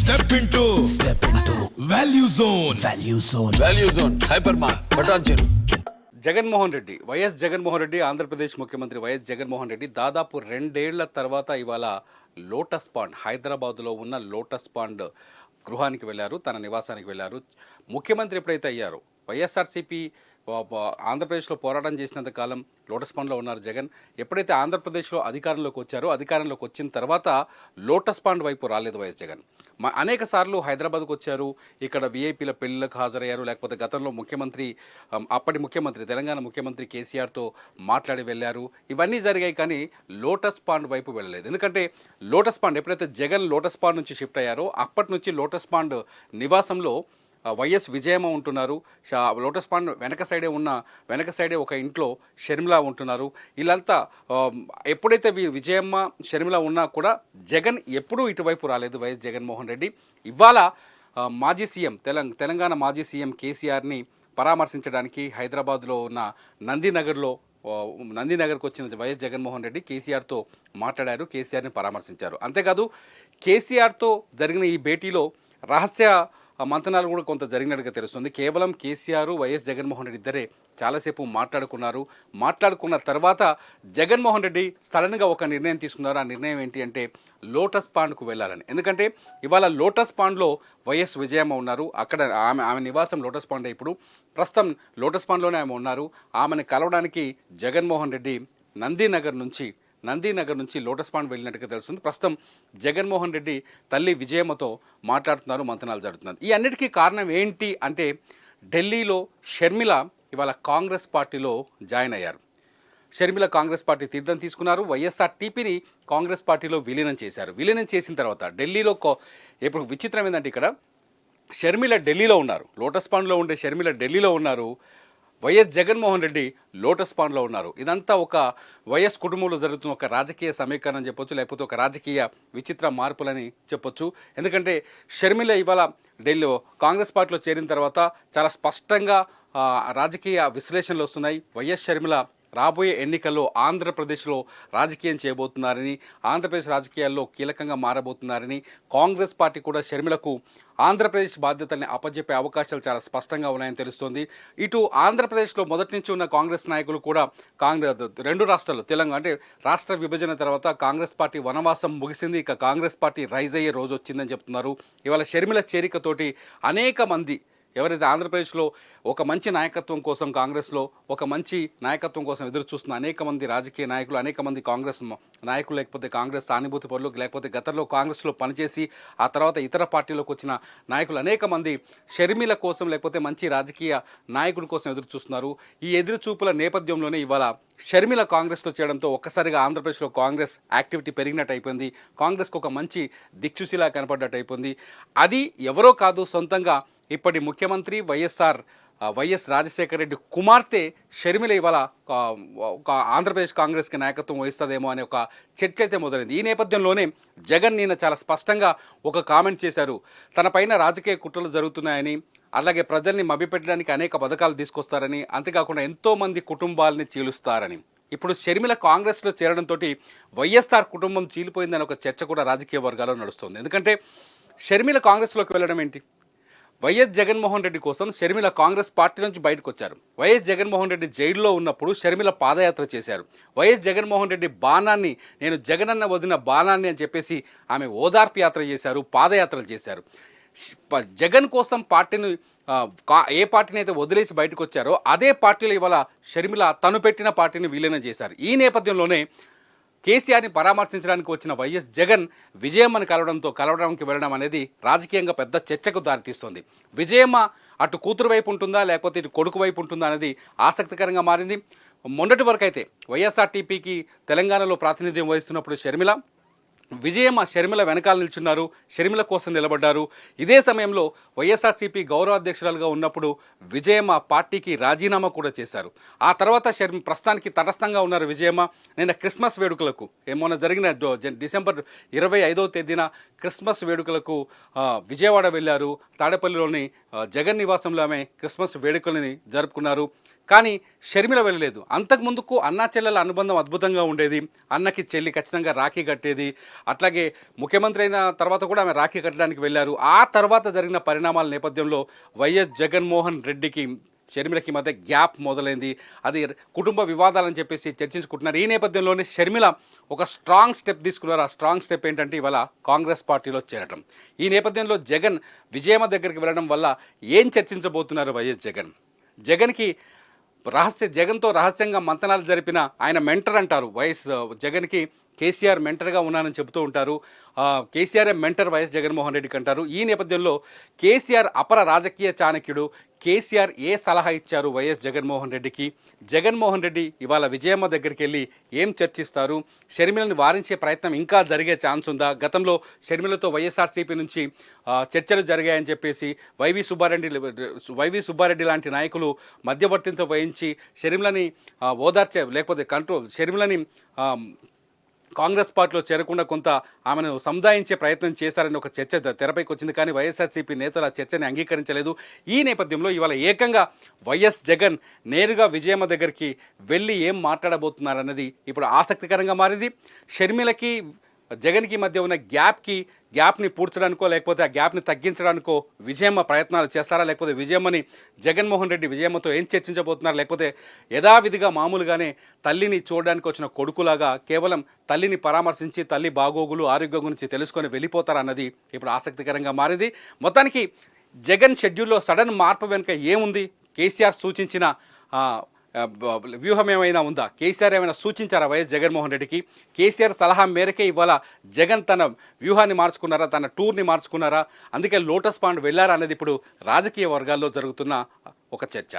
Step into Value Zone. Value Zone. Hypermart. Patancheru. Jaganmohan Reddy Jaganmohan Reddy Andhra Pradesh ముఖ్యమంత్రి జగన్మోహన్ రెడ్డి దాదాపు 2 ఏళ్ల తర్వాత ఇవాళ లోటస్ పాండ్ హైదరాబాద్లో ఉన్న లోటస్ పాండ్ గృహానికి వెళ్ళారు, తన నివాసానికి వెళ్ళారు. ముఖ్యమంత్రి ఎప్పుడైతే అయ్యారో వైఎస్ఆర్సీపీ ఆంధ్రప్రదేశ్లో పోరాటం చేసినంత కాలం లోటస్ పాండ్లో ఉన్నారు జగన్. ఎప్పుడైతే ఆంధ్రప్రదేశ్లో అధికారంలోకి వచ్చారో అధికారంలోకి వచ్చిన తర్వాత లోటస్ పాండ్ వైపు రాలేదు వైఎస్ జగన్. అనేక సార్లు హైదరాబాద్కు వచ్చారు, ఇక్కడ విఐపీల పెళ్లిలకు హాజరయ్యారు, లేకపోతే గతంలో అప్పటి ముఖ్యమంత్రి తెలంగాణ ముఖ్యమంత్రి కేసీఆర్తో మాట్లాడి వెళ్ళారు. ఇవన్నీ జరిగాయి, కానీ లోటస్ పాండ్ వైపు వెళ్ళలేదు. ఎందుకంటే లోటస్ పాండ్ ఎప్పుడైతే జగన్ లోటస్ పాండ్ నుంచి షిఫ్ట్ అయ్యారో అప్పటి నుంచి లోటస్ పాండ్ నివాసంలో వైఎస్ విజయమ్మ ఉంటున్నారు. లోటస్ పాండ్ వెనక సైడే ఒక ఇంట్లో షర్మిల ఉంటున్నారు. వీళ్ళంతా ఎప్పుడైతే విజయమ్మ షర్మిల ఉన్నా కూడా జగన్ ఎప్పుడూ ఇటువైపు రాలేదు వైఎస్ జగన్మోహన్ రెడ్డి. ఇవాళ మాజీ సీఎం తెలంగాణ మాజీ సీఎం కేసీఆర్ని పరామర్శించడానికి హైదరాబాద్లో ఉన్న నందినగర్కి వచ్చిన వైఎస్ జగన్మోహన్ రెడ్డి కేసీఆర్తో మాట్లాడారు, కేసీఆర్ని పరామర్శించారు. అంతేకాదు కేసీఆర్తో జరిగిన ఈ భేటీలో రహస్య మంతనాలు కూడా కొంత జరిగినట్టుగా తెలుస్తుంది. కేవలం కేసీఆర్ వైఎస్ జగన్మోహన్ రెడ్డి ఇద్దరే చాలాసేపు మాట్లాడుకున్న తర్వాత జగన్మోహన్ రెడ్డి సడన్గా ఒక నిర్ణయం తీసుకున్నారు. ఆ నిర్ణయం ఏంటి అంటే లోటస్ పాండ్కు వెళ్ళాలని. ఎందుకంటే ఇవాళ లోటస్ పాండ్లో వైఎస్ విజయమ్మ ఉన్నారు. అక్కడ ఆమె నివాసం లోటస్ పాండ్. ఇప్పుడు ప్రస్తుతం లోటస్ పాండ్లోనే ఆమె ఉన్నారు. ఆమెను కలవడానికి జగన్మోహన్ రెడ్డి నందినగర్ నుంచి లోటస్ పాండ్ వెళ్ళినట్టుగా తెలుస్తుంది. ప్రస్తుతం జగన్మోహన్ రెడ్డి తల్లి విజయమ్మతో మాట్లాడుతున్నారు, మంతనాలు జరుగుతున్నారు. ఈ అన్నిటికీ కారణం ఏంటి అంటే ఢిల్లీలో షర్మిల ఇవాళ కాంగ్రెస్ పార్టీలో జాయిన్ అయ్యారు. షర్మిల కాంగ్రెస్ పార్టీ తీర్థం తీసుకున్నారు. వైఎస్ఆర్టీపీని కాంగ్రెస్ పార్టీలో విలీనం చేశారు. విలీనం చేసిన తర్వాత ఢిల్లీలో ఇప్పుడు విచిత్రం ఏంటంటే ఇక్కడ షర్మిల ఢిల్లీలో ఉన్నారు, లోటస్ పాండ్లో ఉండే షర్మిల ఢిల్లీలో ఉన్నారు, వైఎస్ జగన్మోహన్ రెడ్డి లోటస్ పాండ్లో ఉన్నారు. ఇదంతా ఒక వైఎస్ కుటుంబంలో జరుగుతున్న ఒక రాజకీయ సమీకరణం చెప్పొచ్చు, లేకపోతే ఒక రాజకీయ విచిత్ర మార్పులని చెప్పొచ్చు. ఎందుకంటే షర్మిల ఇవాళ ఢిల్లీలో కాంగ్రెస్ పార్టీలో చేరిన తర్వాత చాలా స్పష్టంగా రాజకీయ విశ్లేషణలు వస్తున్నాయి. వైఎస్ షర్మిల రాబోయే ఎన్నికల్లో ఆంధ్రప్రదేశ్లో రాజకీయం చేయబోతున్నారని, ఆంధ్రప్రదేశ్ రాజకీయాల్లో కీలకంగా మారబోతున్నారని, కాంగ్రెస్ పార్టీ కూడా షర్మిలకు ఆంధ్రప్రదేశ్ బాధ్యతల్ని అప్పజెప్పే అవకాశాలు చాలా స్పష్టంగా ఉన్నాయని తెలుస్తోంది. ఇటు ఆంధ్రప్రదేశ్లో మొదటి నుంచి ఉన్న కాంగ్రెస్ నాయకులు కూడా రెండు రాష్ట్రాలు తెలంగాణ అంటే రాష్ట్ర విభజన తర్వాత కాంగ్రెస్ పార్టీ వనవాసం ముగిసింది, ఇక కాంగ్రెస్ పార్టీ రైజ్ అయ్యే రోజు వచ్చిందని చెప్తున్నారు. ఇవాళ షర్మిల చేరికతోటి అనేక మంది ఎవరైతే ఆంధ్రప్రదేశ్లో ఒక మంచి నాయకత్వం కోసం కాంగ్రెస్లో ఒక మంచి నాయకత్వం కోసం ఎదురు చూస్తున్న అనేక మంది రాజకీయ నాయకులు, అనేక మంది కాంగ్రెస్ నాయకులు, లేకపోతే కాంగ్రెస్ సానుభూతి పరులు, లేకపోతే గతంలో కాంగ్రెస్లో పనిచేసి ఆ తర్వాత ఇతర పార్టీలోకి వచ్చిన నాయకులు అనేక మంది షర్మిల కోసం లేకపోతే మంచి రాజకీయ నాయకుల కోసం ఎదురు చూస్తున్నారు. ఈ ఎదురు చూపుల నేపథ్యంలోనే ఇవాళ షర్మిల కాంగ్రెస్లో చేయడంతో ఒక్కసారిగా ఆంధ్రప్రదేశ్లో కాంగ్రెస్ యాక్టివిటీ పెరిగినట్టు అయిపోయింది. కాంగ్రెస్కు ఒక మంచి దిక్సూచిలా కనపడ్డట్టు అయిపోయింది. అది ఎవరో కాదు, సొంతంగా ఇప్పటి ముఖ్యమంత్రి వైఎస్ రాజశేఖర రెడ్డి కుమార్తె షర్మిల ఇవాళ ఆంధ్రప్రదేశ్ కాంగ్రెస్కి నాయకత్వం వహిస్తుందేమో అనే ఒక చర్చ అయితే మొదలైంది. ఈ నేపథ్యంలోనే జగన్ నిన్న చాలా స్పష్టంగా ఒక కామెంట్ చేశారు. తన పైన రాజకీయ కుట్రలు జరుగుతున్నాయని, అలాగే ప్రజల్ని మభ్యపెట్టడానికి అనేక పథకాలు తీసుకొస్తారని, అంతేకాకుండా ఎంతోమంది కుటుంబాలని చీలుస్తారని. ఇప్పుడు షర్మిల కాంగ్రెస్లో చేరడంతో వైఎస్ఆర్ కుటుంబం చీలిపోయిందని ఒక చర్చ కూడా రాజకీయ వర్గాల్లో నడుస్తుంది. ఎందుకంటే షర్మిల కాంగ్రెస్లోకి వెళ్ళడం ఏంటి? వైఎస్ జగన్మోహన్ రెడ్డి కోసం షర్మిల కాంగ్రెస్ పార్టీ నుంచి బయటకు వచ్చారు. వైఎస్ జగన్మోహన్ రెడ్డి జైల్లో ఉన్నప్పుడు షర్మిల పాదయాత్ర చేశారు. వైఎస్ జగన్మోహన్ రెడ్డి బాణాన్ని, నేను జగనన్న వదిన బాణాన్ని అని చెప్పేసి ఆమె ఓదార్పు యాత్ర చేశారు, పాదయాత్రలు చేశారు. జగన్ కోసం పార్టీని ఏ పార్టీని అయితే వదిలేసి బయటకు వచ్చారో అదే పార్టీలో ఇవాళ షర్మిల తను పెట్టిన పార్టీని విలీనం చేశారు. ఈ నేపథ్యంలోనే కేసీఆర్ని పరామర్శించడానికి వచ్చిన వైఎస్ జగన్ విజయమ్మని కలవడానికి వెళ్ళడం అనేది రాజకీయంగా పెద్ద చర్చకు దారితీస్తుంది. విజయమ్మ అటు కూతురు వైపు ఉంటుందా లేకపోతే ఇటు కొడుకు వైపు ఉంటుందా అనేది ఆసక్తికరంగా మారింది. మొన్నటి వరకు అయితే వైఎస్ఆర్టీపీకి తెలంగాణలో ప్రాతినిధ్యం వహిస్తున్నప్పుడు షర్మిల వెనకాల నిల్చున్నారు, షర్మిల కోసం నిలబడ్డారు. ఇదే సమయంలో వైఎస్ఆర్సీపీ గౌరవాధ్యక్షురాలుగా ఉన్నప్పుడు విజయమ్మ పార్టీకి రాజీనామా కూడా చేశారు. ఆ తర్వాత ప్రస్తుతానికి తటస్థంగా ఉన్నారు విజయమ్మ. నిన్న క్రిస్మస్ వేడుకలకు మొన్న జరిగిన డిసెంబర్ 25వ తేదీన క్రిస్మస్ వేడుకలకు విజయవాడ వెళ్ళారు. తాడేపల్లిలోని జగన్ నివాసంలో ఆమె క్రిస్మస్ వేడుకలని జరుపుకున్నారు. కానీ షర్మిల వెళ్ళలేదు. అంతకుముందుకు అన్నా చెల్లెల అనుబంధం అద్భుతంగా ఉండేది. అన్నకి చెల్లి ఖచ్చితంగా రాఖీ కట్టేది. అట్లాగే ముఖ్యమంత్రి అయిన తర్వాత కూడా ఆమె రాఖీ కట్టడానికి వెళ్ళారు. ఆ తర్వాత జరిగిన పరిణామాల నేపథ్యంలో వైఎస్ జగన్మోహన్ రెడ్డికి షర్మిలకి మధ్య గ్యాప్ మొదలైంది. అది కుటుంబ వివాదాలని చెప్పేసి చర్చించుకుంటున్నారు. ఈ నేపథ్యంలోనే షర్మిల ఒక స్ట్రాంగ్ స్టెప్ తీసుకున్నారు. ఆ స్ట్రాంగ్ స్టెప్ ఏంటంటే ఇవాళ కాంగ్రెస్ పార్టీలో చేరడం. ఈ నేపథ్యంలో జగన్ విజయమ్మ దగ్గరికి వెళ్ళడం వల్ల ఏం చర్చించబోతున్నారు వైఎస్ జగన్? జగన్కి జగన్తో రహస్యంగా మంతనాలు జరిపిన ఆయన మెంటర్ అంటారు. జగన్కి కేసీఆర్ మెంటర్గా ఉన్నానని చెబుతూ ఉంటారు. కేసీఆర్ మెంటర్ వైఎస్ జగన్మోహన్ రెడ్డికి అంటారు. ఈ నేపథ్యంలో కేసీఆర్ అపర రాజకీయ చాణక్యుడు. కేసీఆర్ ఏ సలహా ఇచ్చారు వైఎస్ జగన్మోహన్ రెడ్డికి? జగన్మోహన్ రెడ్డి ఇవాళ విజయమ్మ దగ్గరికి వెళ్ళి ఏం చర్చిస్తారు? షర్మిలను వారించే ప్రయత్నం ఇంకా జరిగే ఛాన్స్ ఉందా? గతంలో షర్మిలతో వైఎస్ఆర్సీపీ నుంచి చర్చలు జరిగాయని చెప్పేసి వైవి సుబ్బారెడ్డి లాంటి నాయకులు మధ్యవర్తిత్వం వహించి షర్మిలని ఓదార్చే లేకపోతే షర్మిలని కాంగ్రెస్ పార్టీలో చేరకుండా కొంత ఆమెను సముదాయించే ప్రయత్నం చేశారని ఒక చర్చ తెరపైకి వచ్చింది. కానీ వైఎస్ఆర్సీపీ నేతలు ఆ చర్చని అంగీకరించలేదు. ఈ నేపథ్యంలో ఇవాళ ఏకంగా వైఎస్ జగన్ నేరుగా విజయమ్మ దగ్గరికి వెళ్ళి ఏం మాట్లాడబోతున్నారన్నది ఇప్పుడు ఆసక్తికరంగా మారింది. షర్మిలకి జగన్కి మధ్య ఉన్న గ్యాప్ని పూడ్చడానికో లేకపోతే ఆ గ్యాప్ని తగ్గించడానికో విజయమ్మ ప్రయత్నాలు చేస్తారా? లేకపోతే విజయమ్మని జగన్మోహన్ రెడ్డి విజయమ్మతో ఏం చర్చించబోతున్నారు? లేకపోతే యథావిధిగా మామూలుగానే తల్లిని చూడడానికి వచ్చిన కొడుకులాగా కేవలం తల్లిని పరామర్శించి తల్లి బాగోగులు ఆరోగ్యం గురించి తెలుసుకొని వెళ్ళిపోతారా అన్నది ఇప్పుడు ఆసక్తికరంగా మారింది. మొత్తానికి జగన్ షెడ్యూల్లో సడన్ మార్పు వెనుక ఏముంది? కేసీఆర్ సూచించిన వ్యూహం ఏమైనా ఉందా? కేసీఆర్ ఏమైనా సూచించారా వైఎస్ జగన్మోహన్ రెడ్డికి? కేసీఆర్ సలహా మేరకే ఇవాళ జగన్ తన వ్యూహాన్ని మార్చుకున్నారా, తన టూర్ని మార్చుకున్నారా, అందుకే లోటస్ పాండ్ వెళ్ళారా అనేది ఇప్పుడు రాజకీయ వర్గాల్లో జరుగుతున్న ఒక చర్చ.